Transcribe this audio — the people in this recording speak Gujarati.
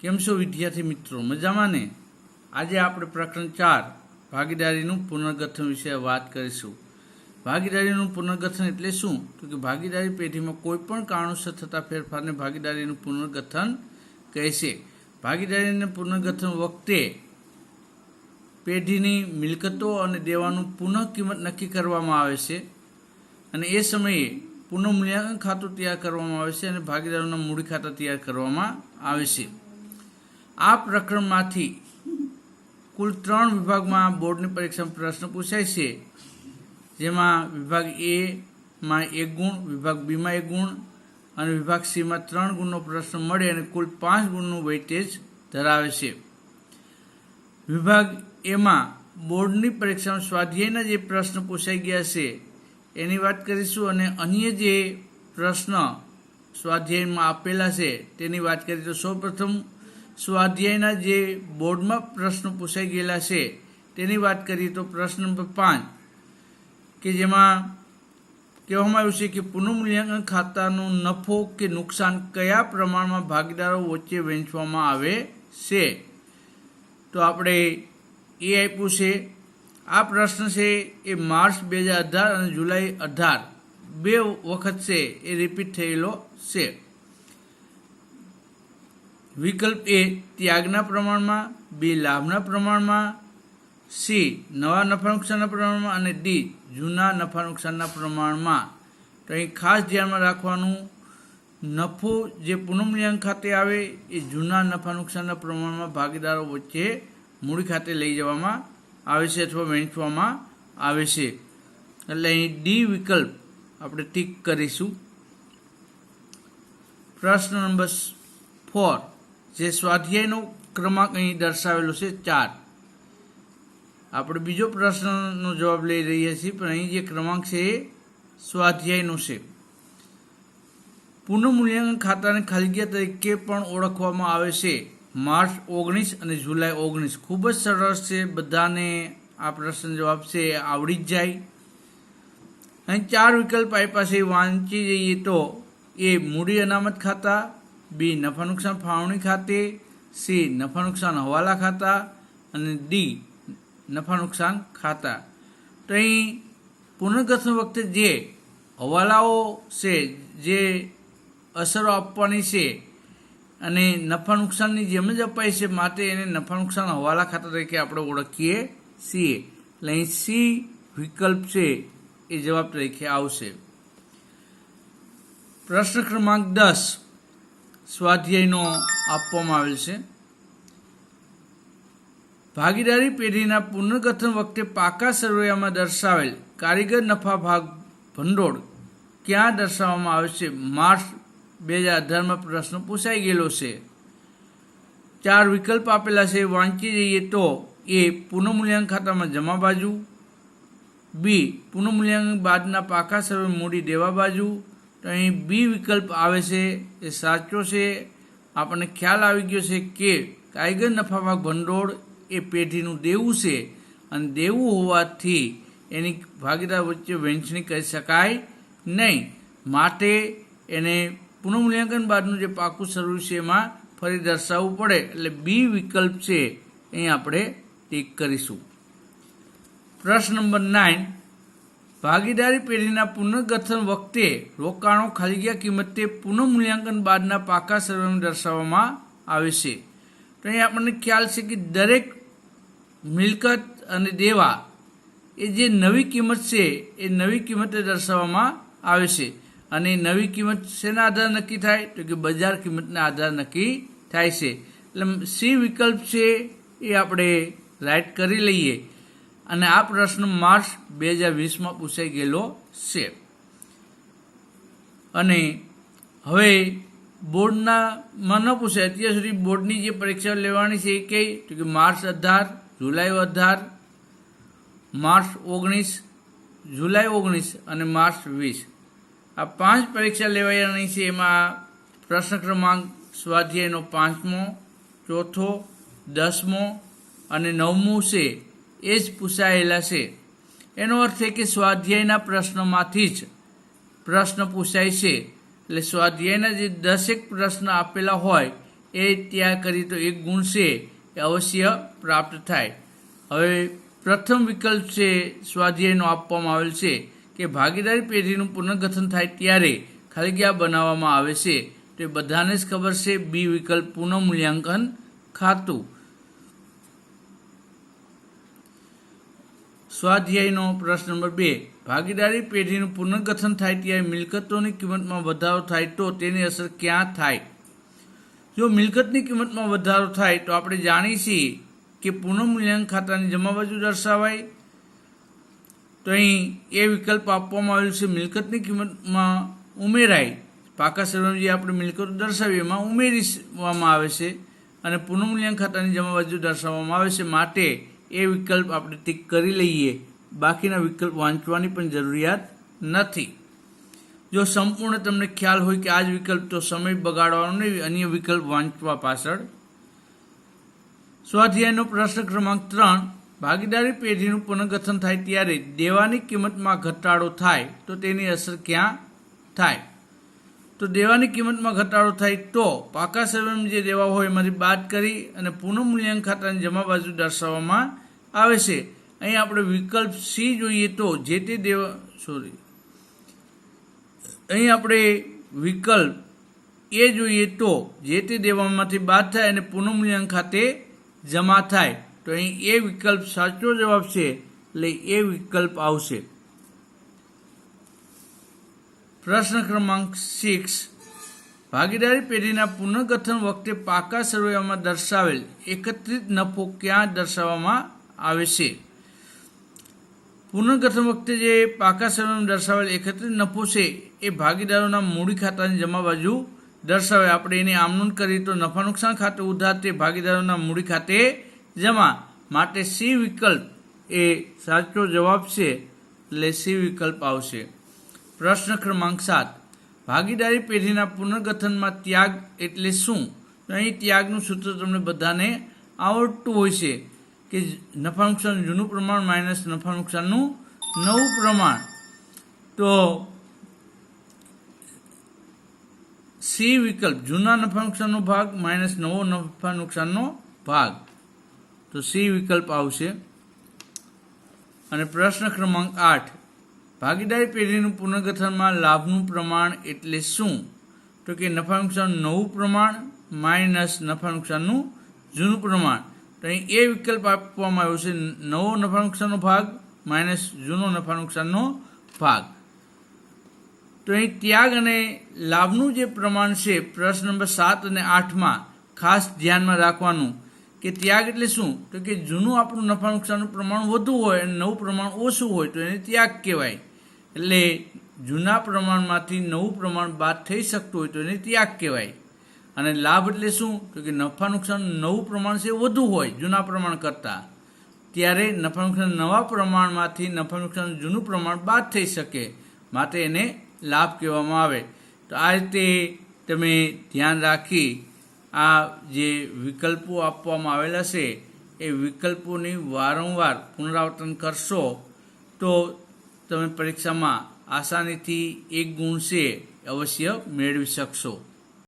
કેમ છો વિદ્યાર્થી મિત્રો, મજામાં ને? આજે આપણે પ્રકરણ 4 ભાગીદારીનું પુનર્ગઠન વિશે વાત કરીશું. ભાગીદારીનું પુનર્ગઠન એટલે શું? તો કે ભાગીદારી પેઢીમાં કોઈ પણ કારણોસર થતા ફેરફારને ભાગીદારીનું પુનર્ગઠન કહે છે. ભાગીદારીના પુનર્ગઠન વખતે પેઢીની મિલકતો અને દેવાનું પુનઃ કિંમત નક્કી કરવામાં આવે છે અને એ સમયે પુનઃમૂલ્યાંકન ખાતું તૈયાર કરવામાં આવે છે અને ભાગીદારોના મૂડી ખાતા તૈયાર કરવામાં આવે છે. આ પ્રકરણમાંથી કુલ 3 વિભાગમાં બોર્ડની પરીક્ષામાં પ્રશ્ન પૂછાય છે, જેમાં વિભાગ એ માં 1 ગુણ, વિભાગ બી માં 1 ગુણ અને વિભાગ સી માં 3 ગુણનો પ્રશ્ન મળે અને કુલ 5 ગુણનું વેઇટેજ ધરાવે છે. વિભાગ એમાં બોર્ડની પરીક્ષામાં સ્વાધ્યાયના જે પ્રશ્ન પૂછાઈ ગયા છે એની વાત કરીશું અને અન્ય જે પ્રશ્ન સ્વાધ્યાયમાં આપેલા છે તેની વાત કરીએ તો સૌપ્રથમ સ્વાધ્યાયના જે બોર્ડમાં પ્રશ્નો પૂછાઈ ગયેલા છે તેની વાત કરીએ તો પ્રશ્ન નંબર 5 કે જેમાં કહેવામાં આવ્યું છે કે પુનઃમૂલ્યાંકન ખાતાનો નફો કે નુકસાન કયા પ્રમાણમાં ભાગીદારો વચ્ચે વહેંચવામાં આવે છે. તો આપણે એ આપ્યું છે. આ પ્રશ્ન છે એ માર્ચ 2018 અને જુલાઈ 18 બે વખત છે એ રિપીટ થયેલો છે. વિકલ્પ એ ત્યાગના પ્રમાણમાં, બી લાભના પ્રમાણમાં, સી નવા નફા નુકસાનના પ્રમાણમાં અને ડી જૂના નફા નુકસાનના પ્રમાણમાં. તો અહીં ખાસ ધ્યાનમાં રાખવાનું, નફો જે પુનઃમૂલ્યાંકન ખાતે આવે એ જૂના નફા નુકસાનના પ્રમાણમાં ભાગીદારો વચ્ચે મૂડી ખાતે લઈ જવામાં આવે છે અથવા વહેંચવામાં આવે છે. એટલે અહીં ડી વિકલ્પ આપણે ટીક કરીશું. પ્રશ્ન નંબર 4 જે સ્વાધ્યાયનો ક્રમાંક અહીં દર્શાવેલો છે 4. આપણે બીજો પ્રશ્નનો જવાબ લઈ રહ્યા છીએ, પણ અહીં જે ક્રમાંક છે એ સ્વાધ્યાયનો છે. પુનઃમૂલ્યાંકન ખાતાને ખાલી જગ્યા તરીકે પણ ઓળખવામાં આવે છે. માર્ચ 19 અને જુલાઈ 19 ખૂબ જ સરસ છે, બધાને આ પ્રશ્ન જવાબ છે આવડી જ જાય. અહીં 4 વિકલ્પ આપ્યા છે, વાંચી જઈએ તો એ મૂડી અનામત ખાતા, બી નફા નુકસાન ફાળવણી ખાતે, સી નફા નુકસાન હવાલા ખાતા અને ડી નફા નુકસાન ખાતા. તો અહીં પુનર્ગઠન વખતે જે હવાલાઓ છે, જે અસરો આપવાની છે અને નફા નુકસાનની જેમ જ અપાય છે, માટે એને નફા નુકસાન હવાલા ખાતા તરીકે આપણે ઓળખીએ છીએ. એટલે અહીં સી વિકલ્પ છે એ જવાબ તરીકે આવશે. પ્રશ્ન ક્રમાંક 10 સ્વાધ્યાયનો આપવામાં આવેલ છે. ભાગીદારી પેઢીના પુનર્ગઠન વખતે પાકા સરવૈયામાં દર્શાવેલ કારીગર નફા ભાગ ભંડોળ ક્યાં દર્શાવવામાં આવે છે? માર્ચ 2018માં પ્રશ્ન પૂછાઈ ગયેલો છે. 4 વિકલ્પ આપેલા છે, વાંચી જઈએ તો એ પુનઃમૂલ્યાંકન ખાતામાં જમા બાજુ, બી પુનઃમૂલ્યાંકન બાદના પાકા સર્વે મૂડી દેવા બાજુ. તો અહીં બી વિકલ્પ આવે છે એ સાચો છે. આપણને ખ્યાલ આવી ગયો છે કે કારીગર નફા ભાગ ભંડોળ એ પેઢીનું દેવું છે અને દેવું હોવાથી એની ભાગીદાર વચ્ચે વહેંચણી કરી શકાય નહીં, માટે એને પુનઃમૂલ્યાંકન બાદનું જે પાકું સર્વે છે એમાં ફરી દર્શાવવું પડે. એટલે બી વિકલ્પ છે અહીં આપણે ટીક કરીશું. પ્રશ્ન નંબર 9 ભાગીદારી પેઢીના પુનર્ગઠન વખતે રોકાણો ખાલી જગ્યા કિંમતે પુનઃમૂલ્યાંકન બાદના પાકા સર્વેમાં દર્શાવવામાં આવે છે. તો અહીં આપણને ખ્યાલ છે કે દરેક મિલકત અને દેવા એ જે નવી કિંમત છે એ નવી કિંમતે દર્શાવવામાં આવે છે અને નવી કિંમત શેના આધારે નક્કી થાય? તો કે બજાર કિંમતના આધારે નક્કી થાય છે. એટલે સી વિકલ્પ છે એ આપણે રાઈટ કરી લઈએ. અને આ પ્રશ્ન માર્ચ 2020માં પૂછાઈ ગયેલો છે. અને હવે બોર્ડમાં ન પૂછાય, અત્યાર સુધી બોર્ડની જે પરીક્ષા લેવાની છે એ કઈ? તો કે માર્ચ 18, જુલાઈ 18, માર્ચ 19, જુલાઈ 19 અને માર્ચ 20. આ 5 પરીક્ષા લેવાયાની છે. એમાં પ્રશ્ન ક્રમાંક સ્વાધ્યાયનો 5મો, 4થો, 10મો અને 9મો છે એ જ પૂછાયેલા છે. એનો અર્થ એ કે સ્વાધ્યાયના પ્રશ્નોમાંથી જ પ્રશ્ન પૂછાય છે. એટલે સ્વાધ્યાયના જે 10 પ્રશ્ન આપેલા હોય એ ત્યાં કરી તો 1 ગુણ છે એ અવશ્ય પ્રાપ્ત થાય. હવે પ્રથમ વિકલ્પ છે સ્વાધ્યાયનો આપવામાં આવેલ છે કે ભાગીદારી પેઢીનું પુનર્ગઠન થાય ત્યારે ખાલી જગ્યા બનાવવામાં આવે છે. તો એ બધાને જ ખબર છે બી વિકલ્પ પુનઃમૂલ્યાંકન ખાતું. સ્વાધ્યાયનો પ્રશ્ન નંબર 2, ભાગીદારી પેઢીનું પુનર્ગઠન થાય ત્યારે મિલકતોની કિંમતમાં વધારો થાય તો તેની અસર ક્યાં થાય? જો મિલકતની કિંમતમાં વધારો થાય તો આપણે જાણીએ છીએ કે પુનઃમૂલ્યાંકન ખાતાની જમા બાજુ દર્શાવાય. તો અહીં એ વિકલ્પ આપવામાં આવેલું છે મિલકતની કિંમતમાં ઉમેરાય, પાકા સરવાળામાં જે આપણે મિલકતો દર્શાવીએ એમાં ઉમેરવામાં આવે છે અને પુનઃમૂલ્યાંકન ખાતાની જમા બાજુ દર્શાવવામાં આવે છે. માટે એ વિકલ્પ આપણે ટીક કરી લઈએ, બાકીના વિકલ્પ વાંચવાની પણ જરૂરિયાત નથી. જો સંપૂર્ણ તમને ખ્યાલ હોય કે આ જ વિકલ્પ તો સમય બગાડવાનો નહીં, અન્ય વિકલ્પ વાંચવા પાછળ. સ્વાધ્યાયનો પ્રશ્ન ક્રમાંક 3, ભાગીદારી પેઢીનું પુનર્ગઠન થાય ત્યારે દેવાની કિંમતમાં ઘટાડો થાય તો તેની અસર ક્યાં થાય? તો દેવાની કિંમતમાં ઘટાડો થાય તો પાકા સરવાળામાં જે દેવા હોય એમાંથી બાદ કરી અને પુનઃમૂલ્યાંકન ખાતાની જમા બાજુ દર્શાવવામાં આવે છે. અહીં આપણે વિકલ્પ સી જોઈએ તો જે તે અહીં આપણે વિકલ્પ એ જોઈએ તો જે તે દેવામાંથી બાદ થાય અને પુનઃમૂલ્યાંકન ખાતે જમા થાય. તો અહીં એ વિકલ્પ સાચો જવાબ છે, એટલે એ વિકલ્પ આવશે. પ્રશ્ન ક્રમાંક 6, ભાગીદારી પેઢીના પુનર્ગઠન વખતે પાકા સરવાળામાં દર્શાવેલ એકત્રિત નફો ક્યાં દર્શાવવામાં આવે છે? પુનર્ગઠન વખતે જે પાકા સરવાળામાં દર્શાવેલ એકત્રિત નફો છે એ ભાગીદારોના મૂડી ખાતાની જમા બાજુ દર્શાવે. આપણે એને આમનોંધ કરીએ તો નફા નુકસાન ખાતે ઉધાર તે ભાગીદારોના મૂડી ખાતે જમા. માટે સી વિકલ્પ એ સાચો જવાબ છે, એટલે સી વિકલ્પ આવશે. પ્રશ્ન ક્રમાંક 7, ભાગીદારી પેઢીના પુનર્ગઠનમાં ત્યાગ એટલે શું? તો અહીં ત્યાગનું સૂત્ર તમને બધાને આવડતું હોય છે કે નફા નુકસાન જૂનું પ્રમાણ માઇનસ નફા નુકસાનનું નવું પ્રમાણ. તો સી વિકલ્પ જૂના નફા નુકસાનનો ભાગ માઇનસ નવો નફા નુકસાનનો ભાગ. તો સી વિકલ્પ આવશે. અને પ્રશ્ન ક્રમાંક 8, ભાગીદારી પેઢીનું પુનર્ગઠનમાં લાભનું પ્રમાણ એટલે શું? તો કે નફા નુકસાનનું નવું પ્રમાણ માઇનસ નફા નુકસાનનું જૂનું પ્રમાણ. તો અહીં એ વિકલ્પ આપવામાં આવ્યો છે નવો નફા નુકસાનનો ભાગ માઇનસ જૂનો નફા નુકસાનનો ભાગ. તો અહીં ત્યાગ અને લાભનું જે પ્રમાણ છે પ્રશ્ન નંબર 7 અને 8માં ખાસ ધ્યાનમાં રાખવાનું કે ત્યાગ એટલે શું? તો કે જૂનું આપણું નફા નુકસાનનું પ્રમાણ વધુ હોય અને નવું પ્રમાણ ઓછું હોય તો એને ત્યાગ કહેવાય. એટલે જૂના પ્રમાણમાંથી નવું પ્રમાણ બાદ થઈ શકતું હોય તો એને ત્યાગ કહેવાય. અને લાભ એટલે શું? તો કે નફા નુકસાનનું નવું પ્રમાણ છે વધુ હોય જૂના પ્રમાણ કરતાં, ત્યારે નફા નુકસાન નવા પ્રમાણમાંથી નફા નુકસાનનું જૂનું પ્રમાણ બાદ થઈ શકે, માટે એને લાભ કહેવામાં આવે. તો આ રીતે તમે ધ્યાન રાખી આ જે વિકલ્પો આપવામાં આવેલા છે એ વિકલ્પોની વારંવાર પુનરાવર્તન કરશો તો તમે પરીક્ષામાં આસાનીથી 1 ગુણ છે અવશ્ય મેળવી શકશો.